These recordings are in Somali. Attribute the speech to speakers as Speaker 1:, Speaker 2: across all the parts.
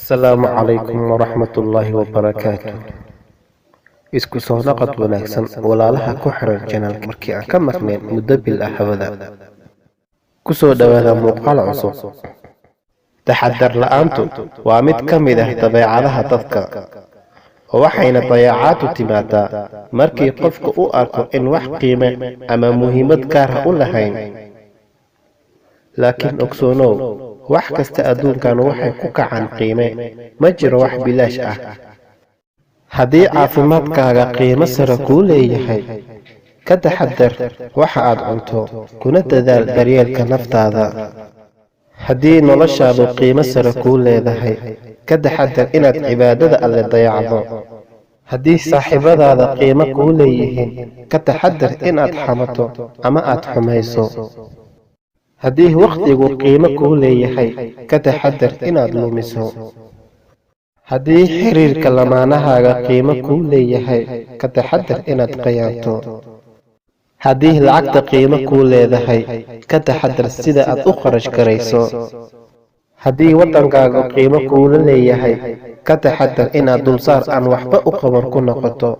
Speaker 1: السلام عليكم ورحمة الله وبركاته. isku soo naqad wanaagsan walaalaha ku xiran channel markii aan ka maqneen muddo bil ah hawada ku soo dhawaada muuqaal cusub. taxadar la'aantu waa mid ka mid ah dabeecadaha dadka, waxayna dayacaad u timaadaa markii qofku u arko in wax qiime ama muhiimad gaar ah u lahayn. laakiin ogsoonow, wax kasta adduunkan waxay ku kacaan qiime, ma jiro wax bilaash ah. haddii caafimaadkaaga qiimo sare kuu leeyahay, ka taxadar waxa aad cunto, kuna dadaal daryeelka naftaada. haddii noloshaadu qiimo sare kuu leedahay, ka taxadar inaad cibaadada alle dayacdo. haddii saaxiibadaada qiimo kuu leeyihiin, ka taxadar inaad xamato ama aad xumayso. haddii wakhtigu qiimo kuu leeyahay, ka taxadar inaad lumiso. haddii xiriirka lamaanahaaga qiimo kuu leeyahay, ka taxadar inaad khiyaanto. haddii lacagta qiimo kuu leedahay, ka taxadar sida aad u kharash garayso. haddii waddankaagu qiimo kuula leeyahay, ka taxadar inaad dulsaar aan waxba u qaban ku noqoto.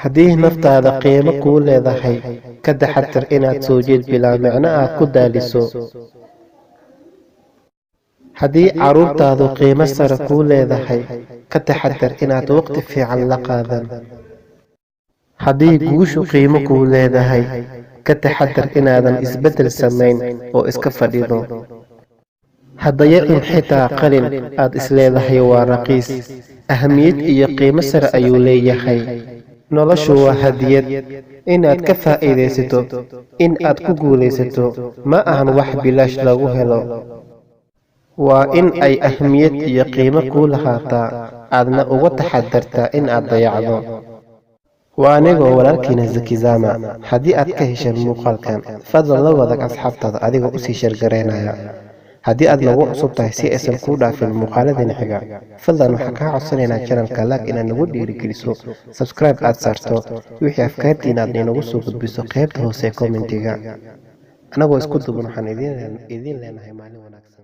Speaker 1: haddii naftaada qiimo kuu leedahay, ka taxadar inaad soo jeed bilaa micno ah ku daaliso. haddii carruurtaadu qiimo sare kuu leedahay, ka taxadar inaad waqti fiican la qaadan. haddii guushu qiimo kuu leedahay, ka taxadar inaadan isbeddel samayn oo iska fadhido. haddayacin xitaa qalin aad isleedahay waa raqiis, ahamiyad iyo qiimo sare ayuu leeyahay. noloshu waa hadiyad, inaad ka faa'iidaysato, in aad ku guulaysato ma ahan wax bilaash lagu helo. waa in ay ahmiyad iyo qiimo kuu lahaataa, aadna uga taxadartaa in aad dayacdo. waa anigoo walaalkiina Zakizama. haddii aad ka hesheen muuqaalkan, fadlan la wadaag asxaabtaada adigoo usii sheergaraynaya. haddii aad nagu cusub tahay si aysan kuu dhaafin muuqaaladeen xiga, fadlan waxaan kaa codsanaynaa channelka like inaad nagu dhiirigeliso, subscribe aad saarto, wixii afkaartiina aad inagu soo gudbiso qaybta hoose ee commentiga. anagoo isku duuban waxaan idiin leenahay maalin wanaagsan.